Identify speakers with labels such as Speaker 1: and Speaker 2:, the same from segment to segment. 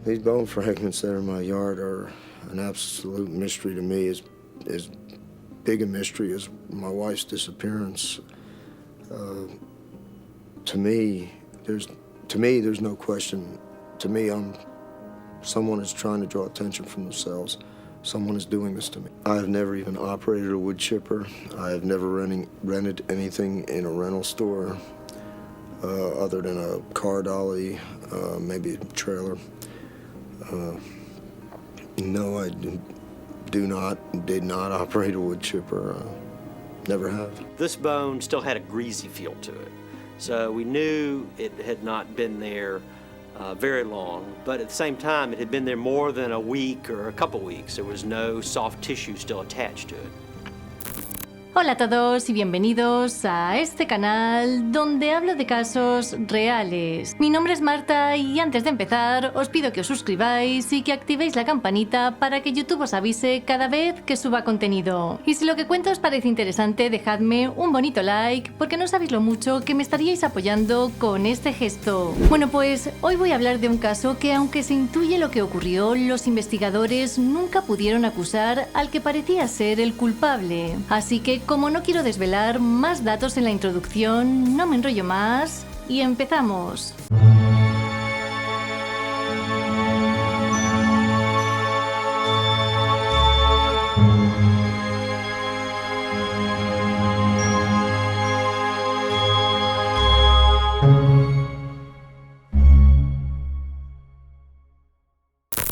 Speaker 1: These bone fragments that are in my yard are an absolute mystery to me, as big a mystery as my wife's disappearance. To me, there's no question. To me, someone is trying to draw attention from themselves. Someone is doing this to me. I have never even operated a wood chipper. I have never rented anything in a rental store other than a car dolly, maybe a trailer. No, I did not operate a wood chipper. Never have.
Speaker 2: This bone still had a greasy feel to it. So we knew it had not been there very long, but at the same time, it had been there more than a week or a couple weeks. There was no soft tissue still attached to it.
Speaker 3: Hola a todos y bienvenidos a este canal donde hablo de casos reales. Mi nombre es Marta y antes de empezar os pido que os suscribáis y que activéis la campanita para que YouTube os avise cada vez que suba contenido. Y si lo que cuento os parece interesante, dejadme un bonito like porque no sabéis lo mucho que me estaríais apoyando con este gesto. Bueno, pues hoy voy a hablar de un caso que, aunque se intuye lo que ocurrió, los investigadores nunca pudieron acusar al que parecía ser el culpable. Así que, como no quiero desvelar más datos en la introducción, no me enrollo más y empezamos.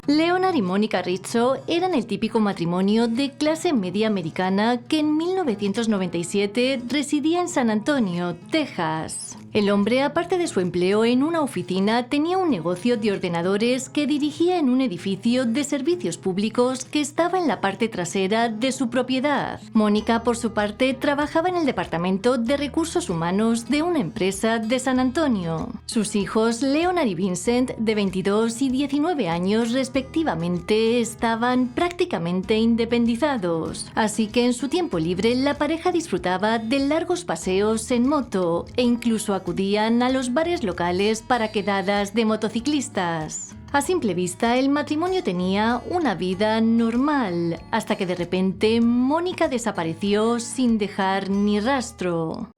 Speaker 3: Leonard y Monica Rizzo eran el típico matrimonio de clase media americana que en 1997 residía en San Antonio, Texas. El hombre, aparte de su empleo en una oficina, tenía un negocio de ordenadores que dirigía en un edificio de servicios públicos que estaba en la parte trasera de su propiedad. Mónica, por su parte, trabajaba en el departamento de recursos humanos de una empresa de San Antonio. Sus hijos, Leonard y Vincent, de 22 y 19 años respectivamente, estaban prácticamente independizados. Así que en su tiempo libre la pareja disfrutaba de largos paseos en moto e incluso acudían a los bares locales para quedadas de motociclistas. A simple vista, el matrimonio tenía una vida normal, hasta que de repente Mónica desapareció sin dejar ni rastro.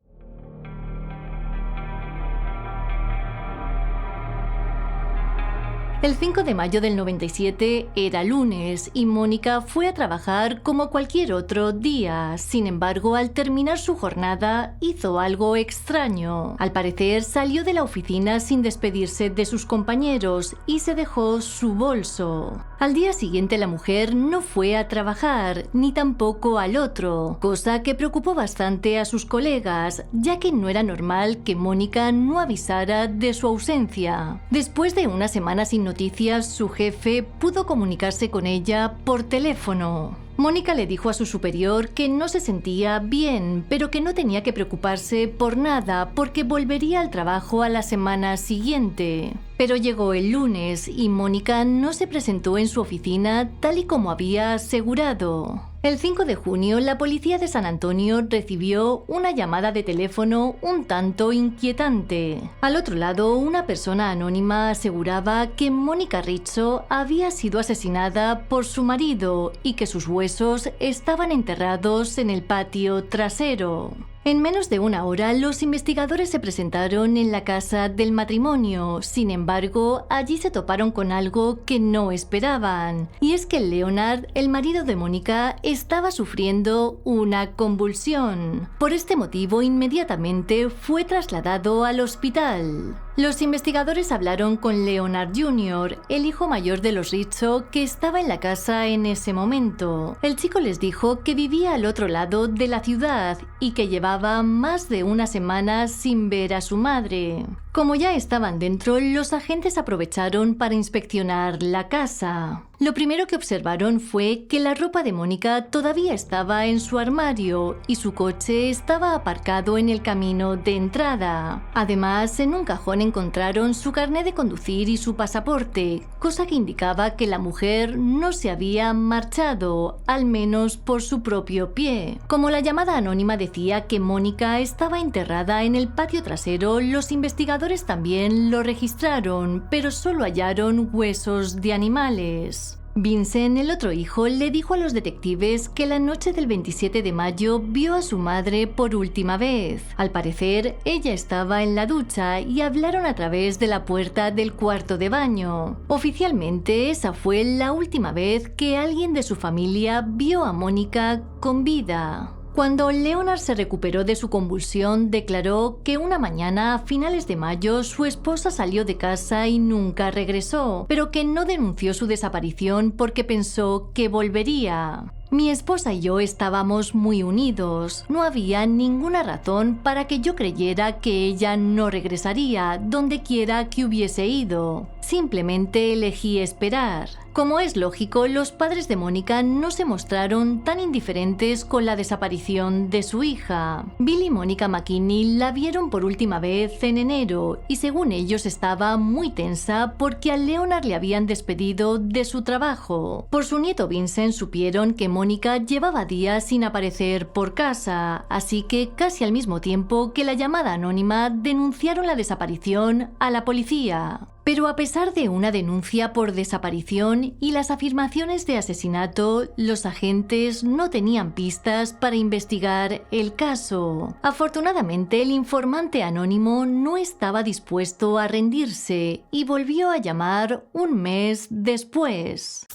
Speaker 3: El 5 de mayo del 97 era lunes y Mónica fue a trabajar como cualquier otro día. Sin embargo, al terminar su jornada, hizo algo extraño. Al parecer, salió de la oficina sin despedirse de sus compañeros y se dejó su bolso. Al día siguiente, la mujer no fue a trabajar, ni tampoco al otro, cosa que preocupó bastante a sus colegas, ya que no era normal que Mónica no avisara de su ausencia. Después de una semana sin noticias, su jefe pudo comunicarse con ella por teléfono. Mónica le dijo a su superior que no se sentía bien, pero que no tenía que preocuparse por nada porque volvería al trabajo a la semana siguiente. Pero llegó el lunes y Mónica no se presentó en su oficina tal y como había asegurado. El 5 de junio, la policía de San Antonio recibió una llamada de teléfono un tanto inquietante. Al otro lado, una persona anónima aseguraba que Mónica Rizzo había sido asesinada por su marido y que sus huesos estaban enterrados en el patio trasero. En menos de una hora, los investigadores se presentaron en la casa del matrimonio. Sin embargo, allí se toparon con algo que no esperaban. Y es que Leonard, el marido de Mónica, estaba sufriendo una convulsión. Por este motivo, inmediatamente fue trasladado al hospital. Los investigadores hablaron con Leonard Jr., el hijo mayor de los Rizzo, que estaba en la casa en ese momento. El chico les dijo que vivía al otro lado de la ciudad y que llevaba más de una semana sin ver a su madre. Como ya estaban dentro, los agentes aprovecharon para inspeccionar la casa. Lo primero que observaron fue que la ropa de Mónica todavía estaba en su armario y su coche estaba aparcado en el camino de entrada. Además, en un cajón encontraron su carnet de conducir y su pasaporte, cosa que indicaba que la mujer no se había marchado, al menos por su propio pie. Como la llamada anónima decía que Mónica estaba enterrada en el patio trasero, los investigadores investigadores también lo registraron, pero solo hallaron huesos de animales. Vincent, el otro hijo, le dijo a los detectives que la noche del 27 de mayo vio a su madre por última vez. Al parecer, ella estaba en la ducha y hablaron a través de la puerta del cuarto de baño. Oficialmente, esa fue la última vez que alguien de su familia vio a Mónica con vida. Cuando Leonard se recuperó de su convulsión, declaró que una mañana a finales de mayo su esposa salió de casa y nunca regresó, pero que no denunció su desaparición porque pensó que volvería. Mi esposa y yo estábamos muy unidos. No había ninguna razón para que yo creyera que ella no regresaría donde quiera que hubiese ido. Simplemente elegí esperar. Como es lógico, los padres de Mónica no se mostraron tan indiferentes con la desaparición de su hija. Bill y Mónica McKinney la vieron por última vez en enero y según ellos estaba muy tensa porque a Leonard le habían despedido de su trabajo. Por su nieto Vincent supieron que Mónica llevaba días sin aparecer por casa, así que casi al mismo tiempo que la llamada anónima denunciaron la desaparición a la policía. Pero a pesar de una denuncia por desaparición y las afirmaciones de asesinato, los agentes no tenían pistas para investigar el caso. Afortunadamente, el informante anónimo no estaba dispuesto a rendirse y volvió a llamar un mes después.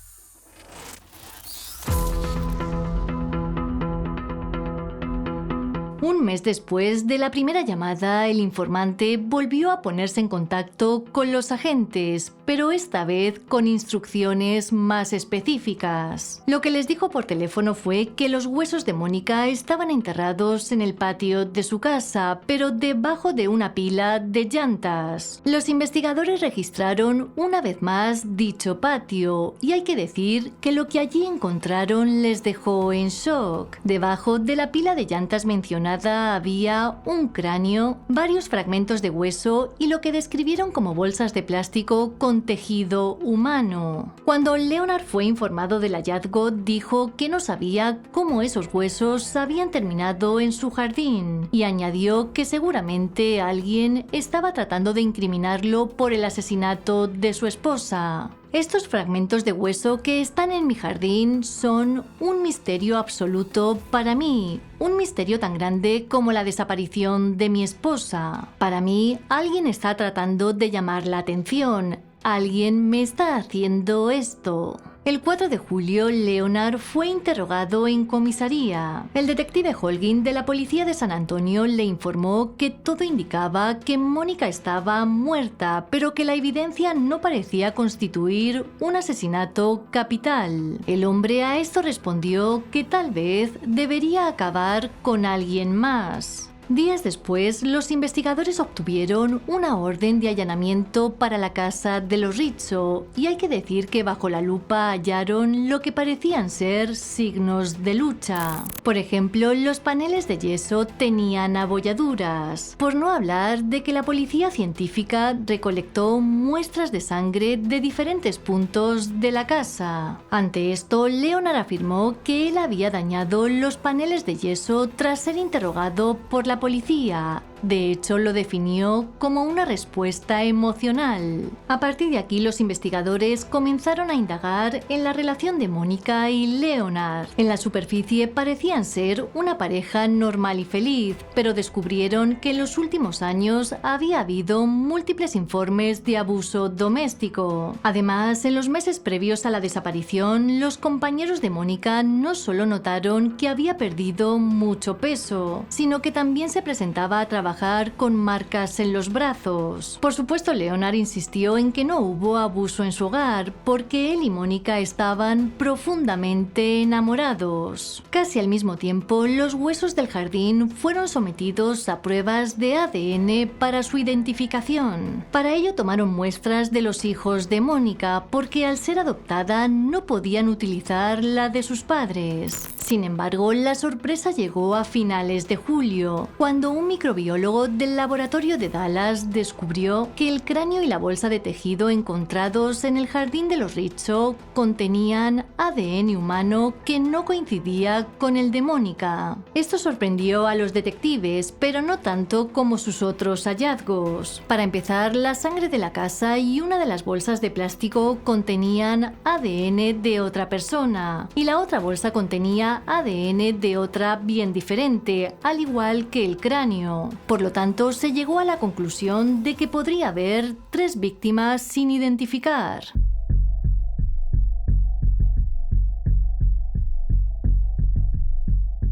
Speaker 3: Un mes después de la primera llamada, el informante volvió a ponerse en contacto con los agentes, pero esta vez con instrucciones más específicas. Lo que les dijo por teléfono fue que los huesos de Mónica estaban enterrados en el patio de su casa, pero debajo de una pila de llantas. Los investigadores registraron una vez más dicho patio, y hay que decir que lo que allí encontraron les dejó en shock. Debajo de la pila de llantas mencionada había un cráneo, varios fragmentos de hueso y lo que describieron como bolsas de plástico con tejido humano. Cuando Leonard fue informado del hallazgo, dijo que no sabía cómo esos huesos habían terminado en su jardín y añadió que seguramente alguien estaba tratando de incriminarlo por el asesinato de su esposa. Estos fragmentos de hueso que están en mi jardín son un misterio absoluto para mí, un misterio tan grande como la desaparición de mi esposa. Para mí, alguien está tratando de llamar la atención, alguien me está haciendo esto. El 4 de julio, Leonard fue interrogado en comisaría. El detective Holguín de la policía de San Antonio le informó que todo indicaba que Mónica estaba muerta, pero que la evidencia no parecía constituir un asesinato capital. El hombre a esto respondió que tal vez debería acabar con alguien más. Días después, los investigadores obtuvieron una orden de allanamiento para la casa de los Rizzo y hay que decir que bajo la lupa hallaron lo que parecían ser signos de lucha. Por ejemplo, los paneles de yeso tenían abolladuras, por no hablar de que la policía científica recolectó muestras de sangre de diferentes puntos de la casa. Ante esto, Leonard afirmó que él había dañado los paneles de yeso tras ser interrogado por la policía. De hecho, lo definió como una respuesta emocional. A partir de aquí, los investigadores comenzaron a indagar en la relación de Mónica y Leonard. En la superficie parecían ser una pareja normal y feliz, pero descubrieron que en los últimos años había habido múltiples informes de abuso doméstico. Además, en los meses previos a la desaparición, los compañeros de Mónica no solo notaron que había perdido mucho peso, sino que también se presentaba a trabajar con marcas en los brazos. Por supuesto, Leonard insistió en que no hubo abuso en su hogar, porque él y Mónica estaban profundamente enamorados. Casi al mismo tiempo, los huesos del jardín fueron sometidos a pruebas de ADN para su identificación. Para ello tomaron muestras de los hijos de Mónica, porque al ser adoptada no podían utilizar la de sus padres. Sin embargo, la sorpresa llegó a finales de julio, cuando un microbiólogo del laboratorio de Dallas descubrió que el cráneo y la bolsa de tejido encontrados en el jardín de los Rizzo contenían ADN humano que no coincidía con el de Mónica. Esto sorprendió a los detectives, pero no tanto como sus otros hallazgos. Para empezar, la sangre de la casa y una de las bolsas de plástico contenían ADN de otra persona, y la otra bolsa contenía ADN de otra bien diferente, al igual que el cráneo. Por lo tanto, se llegó a la conclusión de que podría haber 3 víctimas sin identificar.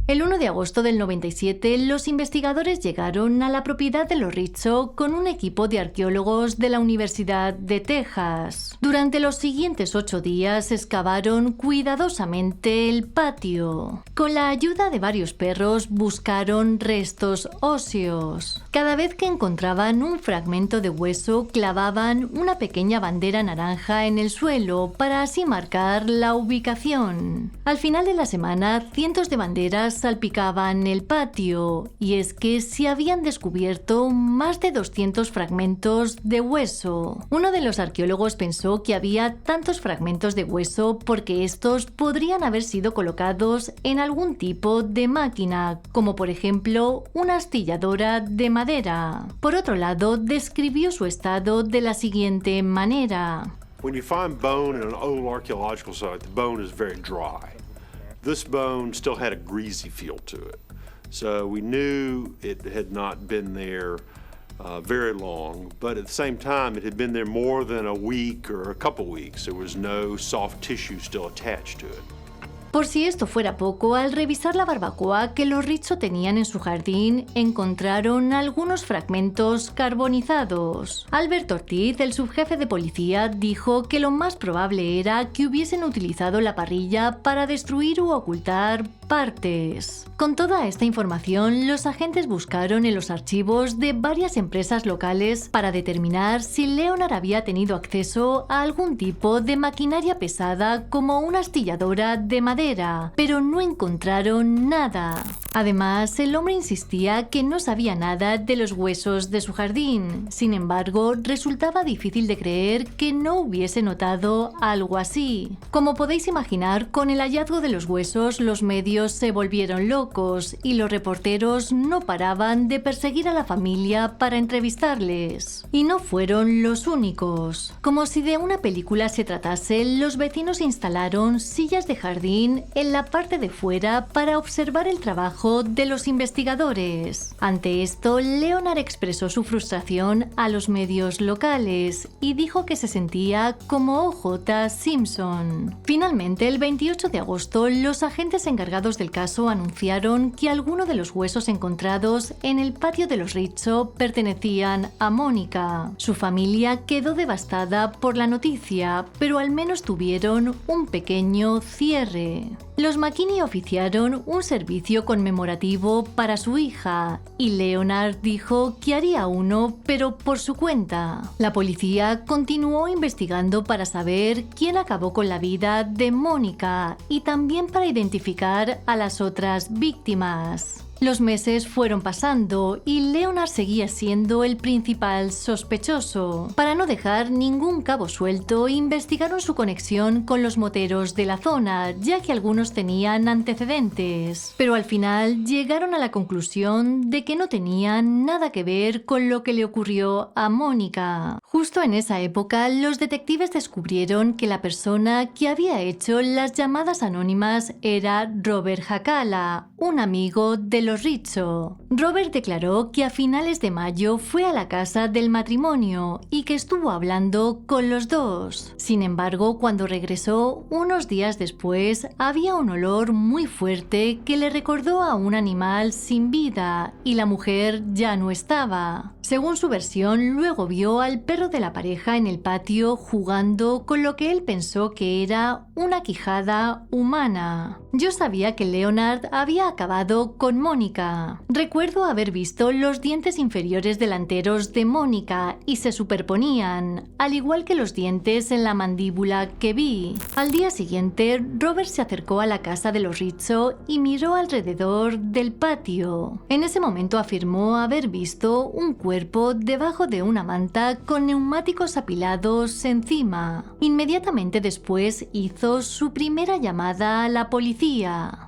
Speaker 3: El 1 de agosto del 97, los investigadores llegaron a la propiedad de los Rizzo con un equipo de arqueólogos de la Universidad de Texas. Durante los siguientes 8 días excavaron cuidadosamente el patio. Con la ayuda de varios perros buscaron restos óseos. Cada vez que encontraban un fragmento de hueso, clavaban una pequeña bandera naranja en el suelo para así marcar la ubicación. Al final de la semana, cientos de banderas salpicaban el patio, y es que se habían descubierto más de 200 fragmentos de hueso. Uno de los arqueólogos pensó que había tantos fragmentos de hueso porque estos podrían haber sido colocados en algún tipo de máquina, como por ejemplo una astilladora de madera. Por otro lado, describió su estado de la siguiente manera.
Speaker 4: When you find bone in an old archaeological site, the bone is very dry. This bone still had a greasy feel to it. So we knew it had not been there very long, but at the same time, it had been there more than a week or a couple weeks. There was no soft tissue still attached to it.
Speaker 3: Por si esto fuera poco, al revisar la barbacoa que los Rizzo tenían en su jardín, encontraron algunos fragmentos carbonizados. Albert Ortiz, el subjefe de policía, dijo que lo más probable era que hubiesen utilizado la parrilla para destruir u ocultar partes. Con toda esta información, los agentes buscaron en los archivos de varias empresas locales para determinar si Leonard había tenido acceso a algún tipo de maquinaria pesada como una astilladora de madera, pero no encontraron nada. Además, el hombre insistía que no sabía nada de los huesos de su jardín. Sin embargo, resultaba difícil de creer que no hubiese notado algo así. Como podéis imaginar, con el hallazgo de los huesos, los medios se volvieron locos y los reporteros no paraban de perseguir a la familia para entrevistarles. Y no fueron los únicos. Como si de una película se tratase, los vecinos instalaron sillas de jardín en la parte de fuera para observar el trabajo de los investigadores. Ante esto, Leonard expresó su frustración a los medios locales y dijo que se sentía como O.J. Simpson. Finalmente, el 28 de agosto, los agentes encargados del caso anunciaron que algunos de los huesos encontrados en el patio de los Rizzo pertenecían a Mónica. Su familia quedó devastada por la noticia, pero al menos tuvieron un pequeño cierre. Los McKinney oficiaron un servicio conmemorativo para su hija y Leonard dijo que haría uno, pero por su cuenta. La policía continuó investigando para saber quién acabó con la vida de Mónica y también para identificar a las otras víctimas. Los meses fueron pasando y Leonard seguía siendo el principal sospechoso. Para no dejar ningún cabo suelto, investigaron su conexión con los moteros de la zona, ya que algunos tenían antecedentes. Pero al final llegaron a la conclusión de que no tenían nada que ver con lo que le ocurrió a Mónica. Justo en esa época, los detectives descubrieron que la persona que había hecho las llamadas anónimas era Robert Hakala, un amigo de los Rizzo. Robert declaró que a finales de mayo fue a la casa del matrimonio y que estuvo hablando con los dos. Sin embargo, cuando regresó, unos días después, había un olor muy fuerte que le recordó a un animal sin vida y la mujer ya no estaba. Según su versión, luego vio al perro de la pareja en el patio jugando con lo que él pensó que era una quijada humana. Yo sabía que Leonard había acabado con Mónica. Recuerdo haber visto los dientes inferiores delanteros de Mónica y se superponían, al igual que los dientes en la mandíbula que vi. Al día siguiente, Robert se acercó a la casa de los Rizzo y miró alrededor del patio. En ese momento afirmó haber visto un cuerpo debajo de una manta con neumáticos apilados encima. Inmediatamente después hizo su primera llamada a la policía.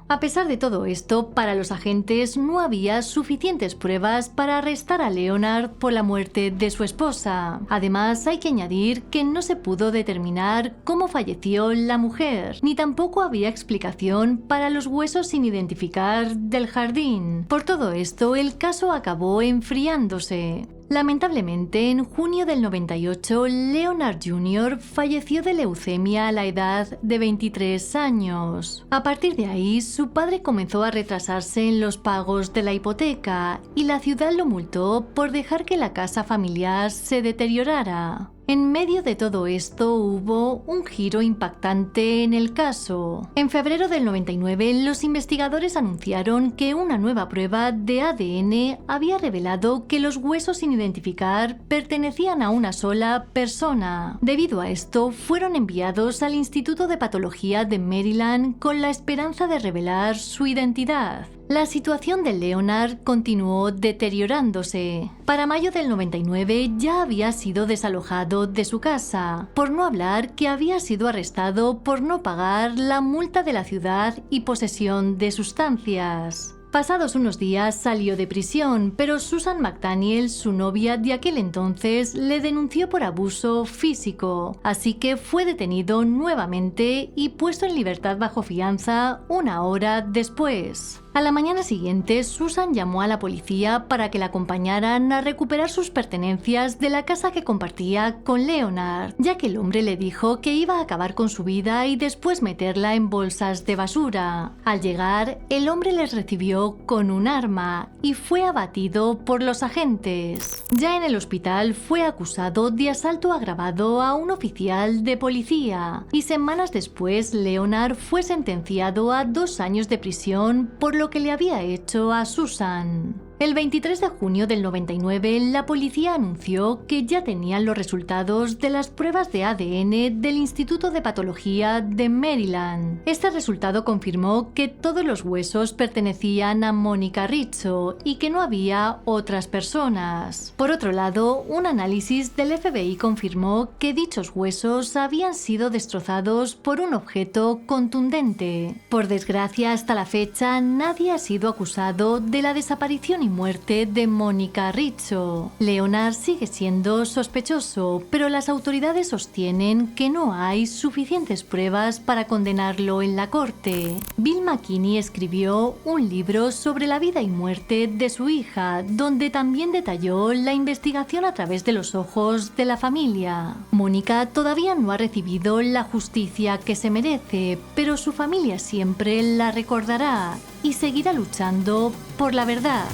Speaker 3: A pesar de todo esto, para los agentes no había suficientes pruebas para arrestar a Leonard por la muerte de su esposa. Además, hay que añadir que no se pudo determinar cómo falleció la mujer, ni tampoco había explicación para los huesos sin identificar del jardín. Por todo esto, el caso acabó enfriándose. Lamentablemente, en junio del 98, Leonard Jr. falleció de leucemia a la edad de 23 años. A partir de ahí, su padre comenzó a retrasarse en los pagos de la hipoteca y la ciudad lo multó por dejar que la casa familiar se deteriorara. En medio de todo esto hubo un giro impactante en el caso. En febrero del 99, los investigadores anunciaron que una nueva prueba de ADN había revelado que los huesos sin identificar pertenecían a una sola persona. Debido a esto, fueron enviados al Instituto de Patología de Maryland con la esperanza de revelar su identidad. La situación de Leonard continuó deteriorándose. Para mayo del 99 ya había sido desalojado de su casa, por no hablar que había sido arrestado por no pagar la multa de la ciudad y posesión de sustancias. Pasados unos días salió de prisión, pero Susan McDaniel, su novia de aquel entonces, le denunció por abuso físico, así que fue detenido nuevamente y puesto en libertad bajo fianza una hora después. A la mañana siguiente, Susan llamó a la policía para que la acompañaran a recuperar sus pertenencias de la casa que compartía con Leonard, ya que el hombre le dijo que iba a acabar con su vida y después meterla en bolsas de basura. Al llegar, el hombre les recibió con un arma y fue abatido por los agentes. Ya en el hospital fue acusado de asalto agravado a un oficial de policía y semanas después Leonard fue sentenciado a 2 años de prisión por lo que le había hecho a Susan. El 23 de junio del 99, la policía anunció que ya tenían los resultados de las pruebas de ADN del Instituto de Patología de Maryland. Este resultado confirmó que todos los huesos pertenecían a Mónica Rizzo y que no había otras personas. Por otro lado, un análisis del FBI confirmó que dichos huesos habían sido destrozados por un objeto contundente. Por desgracia, hasta la fecha, nadie ha sido acusado de la desaparición y muerte de Mónica Rizzo. Leonard sigue siendo sospechoso, pero las autoridades sostienen que no hay suficientes pruebas para condenarlo en la corte. Bill McKinney escribió un libro sobre la vida y muerte de su hija, donde también detalló la investigación a través de los ojos de la familia. Mónica todavía no ha recibido la justicia que se merece, pero su familia siempre la recordará y seguirá luchando por la verdad.